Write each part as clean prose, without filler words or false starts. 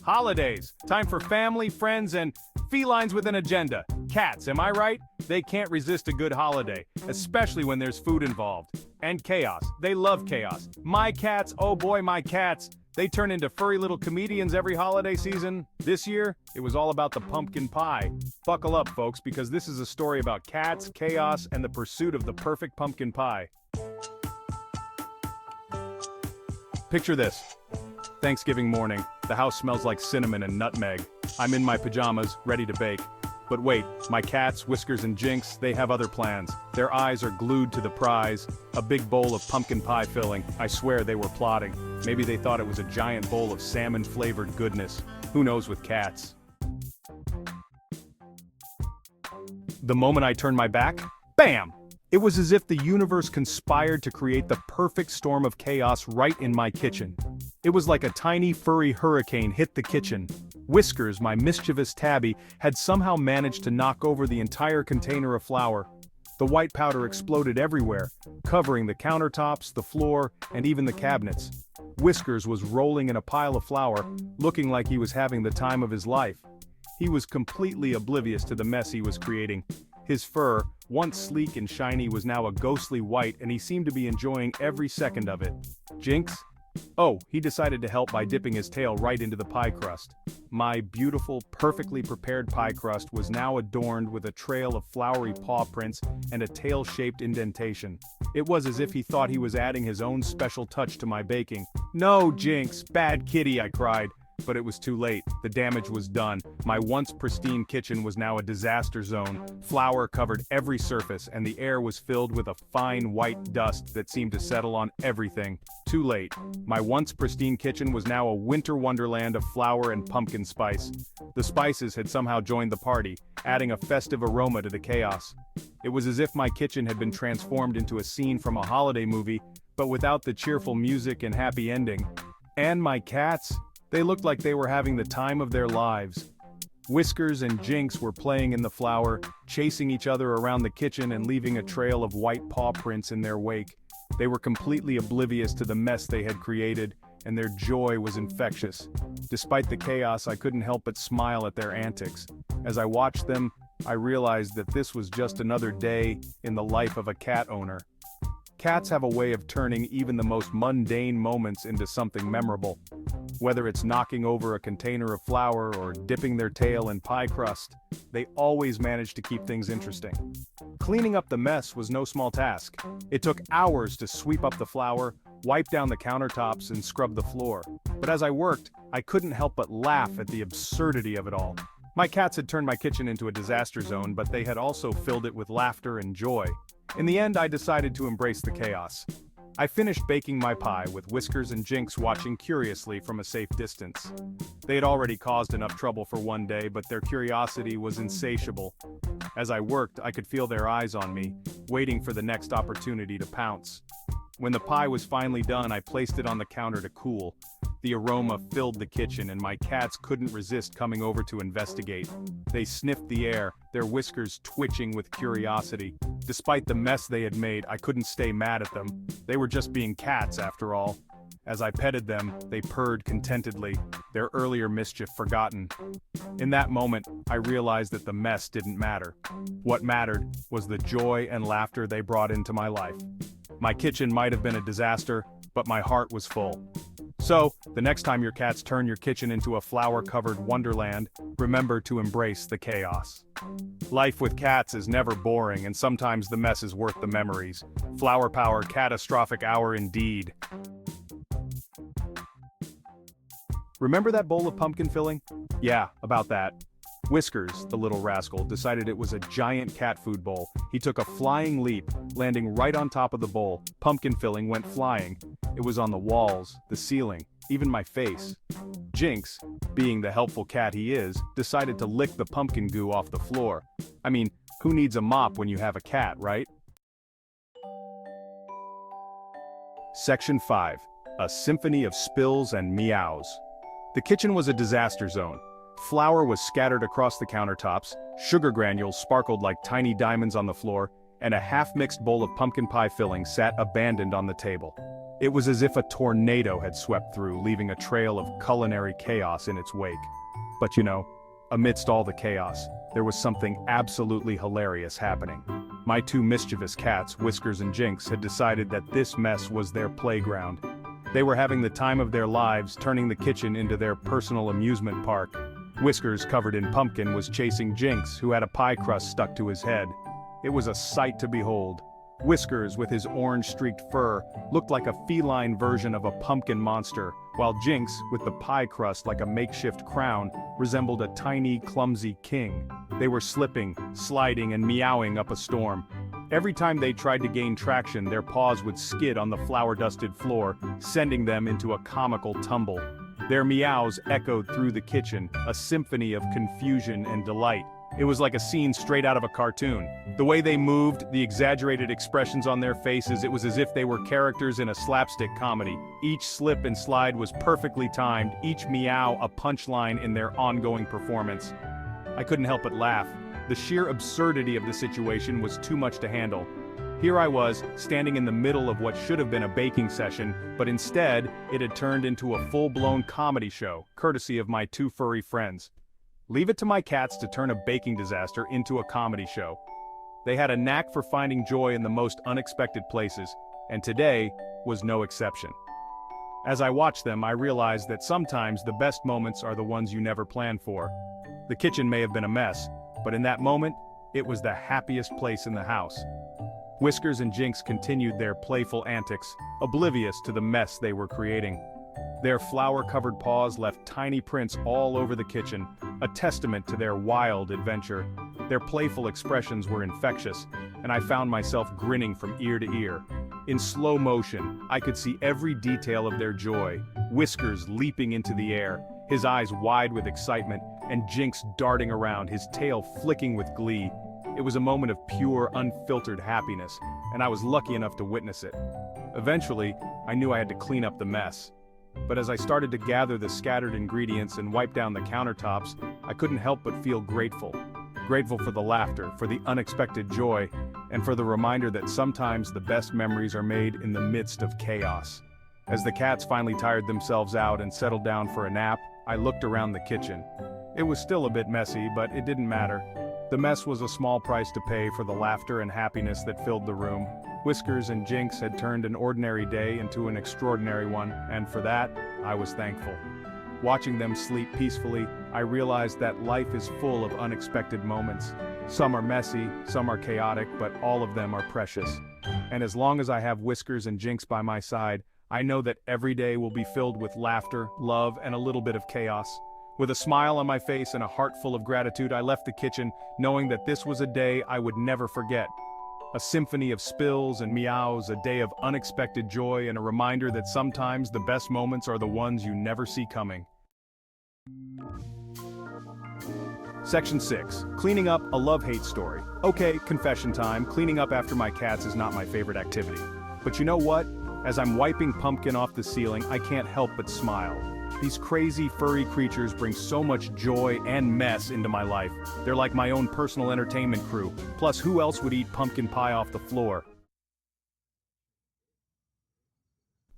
Holidays. Time for family, friends, and felines with an agenda. Cats, am I right? They can't resist a good holiday, especially when there's food involved. And chaos. They love chaos. My cats, oh boy, my cats. They turn into furry little comedians every holiday season. This year, it was all about the pumpkin pie. Buckle up, folks, because this is a story about cats, chaos, and the pursuit of the perfect pumpkin pie. Picture this. Thanksgiving morning. The house smells like cinnamon and nutmeg. I'm in my pajamas, ready to bake. But wait, my cats, Whiskers and Jinx, they have other plans. Their eyes are glued to the prize. A big bowl of pumpkin pie filling. I swear they were plotting. Maybe they thought it was a giant bowl of salmon-flavored goodness. Who knows with cats? The moment I turned my back, bam! It was as if the universe conspired to create the perfect storm of chaos right in my kitchen. It was like a tiny furry hurricane hit the kitchen. Whiskers, my mischievous tabby, had somehow managed to knock over the entire container of flour. The white powder exploded everywhere, covering the countertops, the floor, and even the cabinets. Whiskers was rolling in a pile of flour, looking like he was having the time of his life. He was completely oblivious to the mess he was creating. His fur, once sleek and shiny, was now a ghostly white, and he seemed to be enjoying every second of it. Jinx? Oh, he decided to help by dipping his tail right into the pie crust. My beautiful, perfectly prepared pie crust was now adorned with a trail of floury paw prints and a tail-shaped indentation. It was as if he thought he was adding his own special touch to my baking. "No, Jinx, bad kitty," I cried. But it was too late. The damage was done. My once pristine kitchen was now a disaster zone. Flour covered every surface, and the air was filled with a fine white dust that seemed to settle on everything. Too late. My once pristine kitchen was now a winter wonderland of flour and pumpkin spice. The spices had somehow joined the party, adding a festive aroma to the chaos. It was as if my kitchen had been transformed into a scene from a holiday movie, but without the cheerful music and happy ending. And my cats? They looked like they were having the time of their lives. Whiskers and Jinx were playing in the flour, chasing each other around the kitchen and leaving a trail of white paw prints in their wake. They were completely oblivious to the mess they had created, and their joy was infectious. Despite the chaos, I couldn't help but smile at their antics. As I watched them, I realized that this was just another day in the life of a cat owner. Cats have a way of turning even the most mundane moments into something memorable. Whether it's knocking over a container of flour or dipping their tail in pie crust, they always manage to keep things interesting. Cleaning up the mess was no small task. It took hours to sweep up the flour, wipe down the countertops, and scrub the floor. But as I worked, I couldn't help but laugh at the absurdity of it all. My cats had turned my kitchen into a disaster zone, but they had also filled it with laughter and joy. In the end, I decided to embrace the chaos. I finished baking my pie with Whiskers and Jinx watching curiously from a safe distance. They had already caused enough trouble for one day, but their curiosity was insatiable. As I worked, I could feel their eyes on me, waiting for the next opportunity to pounce. When the pie was finally done, I placed it on the counter to cool. The aroma filled the kitchen, and my cats couldn't resist coming over to investigate. They sniffed the air, their whiskers twitching with curiosity. Despite the mess they had made, I couldn't stay mad at them. They were just being cats, after all. As I petted them, they purred contentedly, their earlier mischief forgotten. In that moment, I realized that the mess didn't matter. What mattered was the joy and laughter they brought into my life. My kitchen might have been a disaster, but my heart was full. So, the next time your cats turn your kitchen into a flour-covered wonderland, remember to embrace the chaos. Life with cats is never boring, and sometimes the mess is worth the memories. Flower power, catastrophic hour indeed. Remember that bowl of pumpkin filling? Yeah, about that. Whiskers, the little rascal, decided it was a giant cat food bowl. He took a flying leap, landing right on top of the bowl. Pumpkin filling went flying. It was on the walls, the ceiling, even my face. Jinx, being the helpful cat he is, decided to lick the pumpkin goo off the floor. I mean, who needs a mop when you have a cat, right? Section 5. A symphony of spills and meows. The kitchen was a disaster zone. Flour was scattered across the countertops, sugar granules sparkled like tiny diamonds on the floor, and a half-mixed bowl of pumpkin pie filling sat abandoned on the table. It was as if a tornado had swept through, leaving a trail of culinary chaos in its wake. But amidst all the chaos, there was something absolutely hilarious happening. My two mischievous cats, Whiskers and Jinx, had decided that this mess was their playground. They were having the time of their lives, turning the kitchen into their personal amusement park. Whiskers, covered in pumpkin, was chasing Jinx, who had a pie crust stuck to his head. It was a sight to behold. Whiskers, with his orange-streaked fur, looked like a feline version of a pumpkin monster, while Jinx, with the pie crust like a makeshift crown, resembled a tiny, clumsy king. They were slipping, sliding, and meowing up a storm. Every time they tried to gain traction, their paws would skid on the flour-dusted floor, sending them into a comical tumble. Their meows echoed through the kitchen, a symphony of confusion and delight. It was like a scene straight out of a cartoon. The way they moved, the exaggerated expressions on their faces, it was as if they were characters in a slapstick comedy. Each slip and slide was perfectly timed, each meow a punchline in their ongoing performance. I couldn't help but laugh. The sheer absurdity of the situation was too much to handle. Here I was, standing in the middle of what should have been a baking session, but instead, it had turned into a full-blown comedy show, courtesy of my two furry friends. Leave it to my cats to turn a baking disaster into a comedy show. They had a knack for finding joy in the most unexpected places, and today was no exception. As I watched them, I realized that sometimes the best moments are the ones you never plan for. The kitchen may have been a mess, but in that moment, it was the happiest place in the house. Whiskers and Jinx continued their playful antics, oblivious to the mess they were creating. Their flour-covered paws left tiny prints all over the kitchen, a testament to their wild adventure. Their playful expressions were infectious, and I found myself grinning from ear to ear. In slow motion, I could see every detail of their joy, Whiskers leaping into the air, his eyes wide with excitement, and Jinx darting around, his tail flicking with glee. It was a moment of pure, unfiltered happiness, and I was lucky enough to witness it. Eventually, I knew I had to clean up the mess. But as I started to gather the scattered ingredients and wipe down the countertops, I couldn't help but feel grateful. Grateful for the laughter, for the unexpected joy, and for the reminder that sometimes the best memories are made in the midst of chaos. As the cats finally tired themselves out and settled down for a nap, I looked around the kitchen. It was still a bit messy, but it didn't matter. The mess was a small price to pay for the laughter and happiness that filled the room. Whiskers and Jinx had turned an ordinary day into an extraordinary one, and for that, I was thankful. Watching them sleep peacefully, I realized that life is full of unexpected moments. Some are messy, some are chaotic, but all of them are precious. And as long as I have Whiskers and Jinx by my side, I know that every day will be filled with laughter, love, and a little bit of chaos. With a smile on my face and a heart full of gratitude, I left the kitchen, knowing that this was a day I would never forget. A symphony of spills and meows, a day of unexpected joy, and a reminder that sometimes the best moments are the ones you never see coming. Section 6. Cleaning up, a love-hate story. Okay, confession time, cleaning up after my cats is not my favorite activity. But you know what? As I'm wiping pumpkin off the ceiling, I can't help but smile. These crazy furry creatures bring so much joy and mess into my life. They're like my own personal entertainment crew. Plus, who else would eat pumpkin pie off the floor?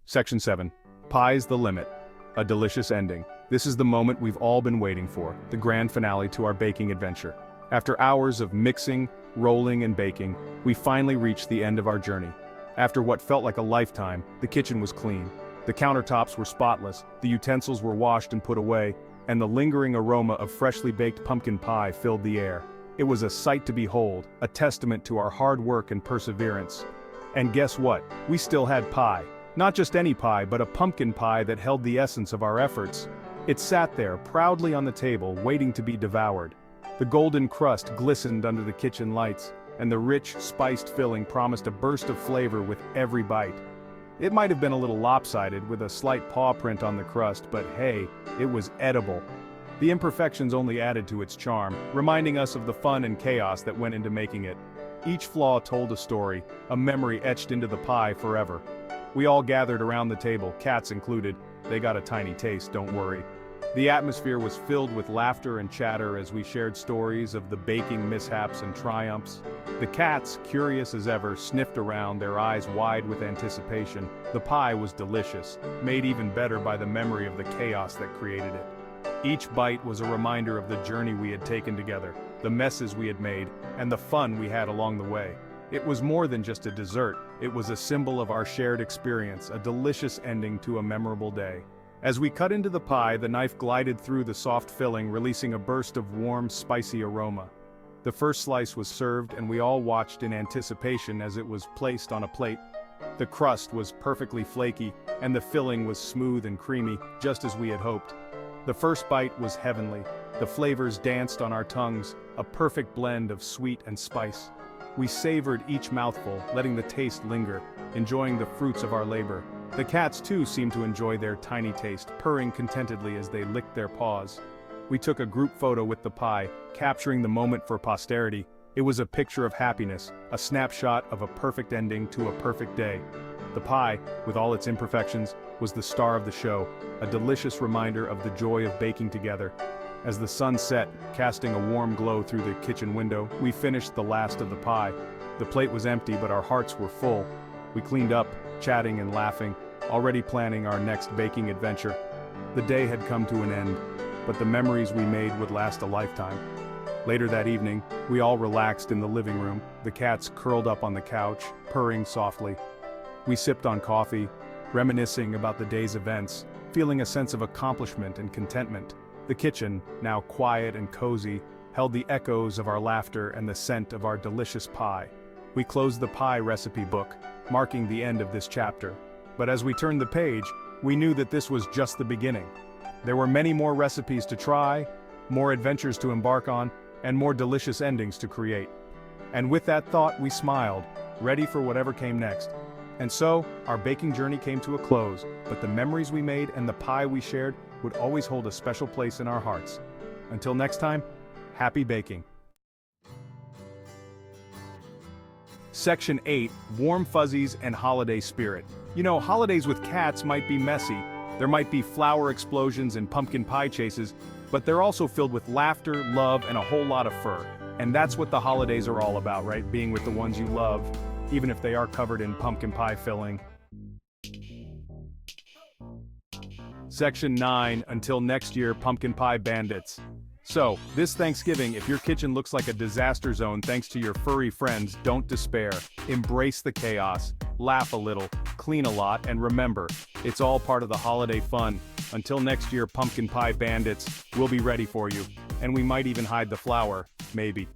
Section 7. Pie's the limit. A delicious ending. This is the moment we've all been waiting for, the grand finale to our baking adventure. After hours of mixing, rolling, and baking, we finally reached the end of our journey. After what felt like a lifetime, the kitchen was clean. The countertops were spotless, the utensils were washed and put away, and the lingering aroma of freshly baked pumpkin pie filled the air. It was a sight to behold, a testament to our hard work and perseverance. And guess what? We still had pie. Not just any pie, but a pumpkin pie that held the essence of our efforts. It sat there, proudly on the table, waiting to be devoured. The golden crust glistened under the kitchen lights, and the rich, spiced filling promised a burst of flavor with every bite. It might have been a little lopsided with a slight paw print on the crust, but hey, it was edible. The imperfections only added to its charm, reminding us of the fun and chaos that went into making it. Each flaw told a story, a memory etched into the pie forever. We all gathered around the table, cats included. They got a tiny taste, don't worry. The atmosphere was filled with laughter and chatter as we shared stories of the baking mishaps and triumphs. The cats, curious as ever, sniffed around, their eyes wide with anticipation. The pie was delicious, made even better by the memory of the chaos that created it. Each bite was a reminder of the journey we had taken together, the messes we had made, and the fun we had along the way. It was more than just a dessert, it was a symbol of our shared experience, a delicious ending to a memorable day. As we cut into the pie, the knife glided through the soft filling, releasing a burst of warm, spicy aroma. The first slice was served, and we all watched in anticipation as it was placed on a plate. The crust was perfectly flaky, and the filling was smooth and creamy, just as we had hoped. The first bite was heavenly. The flavors danced on our tongues, a perfect blend of sweet and spice. We savored each mouthful, letting the taste linger, enjoying the fruits of our labor. The cats too seemed to enjoy their tiny taste, purring contentedly as they licked their paws. We took a group photo with the pie, capturing the moment for posterity. It was a picture of happiness, a snapshot of a perfect ending to a perfect day. The pie, with all its imperfections, was the star of the show, a delicious reminder of the joy of baking together. As the sun set, casting a warm glow through the kitchen window, we finished the last of the pie. The plate was empty, but our hearts were full. We cleaned up, chatting and laughing, already planning our next baking adventure. The day had come to an end, but the memories we made would last a lifetime. Later that evening, we all relaxed in the living room, the cats curled up on the couch, purring softly. We sipped on coffee, reminiscing about the day's events, feeling a sense of accomplishment and contentment. The kitchen, now quiet and cozy, held the echoes of our laughter and the scent of our delicious pie. We closed the pie recipe book, marking the end of this chapter. But as we turned the page, we knew that this was just the beginning. There were many more recipes to try, more adventures to embark on, and more delicious endings to create. And with that thought, we smiled, ready for whatever came next. And so, our baking journey came to a close, but the memories we made and the pie we shared would always hold a special place in our hearts. Until next time, happy baking. Section 8, Warm Fuzzies and Holiday Spirit. You know, holidays with cats might be messy. There might be flower explosions and pumpkin pie chases, but they're also filled with laughter, love, and a whole lot of fur. And that's what the holidays are all about, right? Being with the ones you love, even if they are covered in pumpkin pie filling. Section 9, Until next year, Pumpkin Pie Bandits. So, this Thanksgiving, if your kitchen looks like a disaster zone thanks to your furry friends, don't despair. Embrace the chaos, laugh a little, clean a lot, and remember, it's all part of the holiday fun. Until next year, Pumpkin Pie Bandits, we'll be ready for you. And we might even hide the flour, maybe.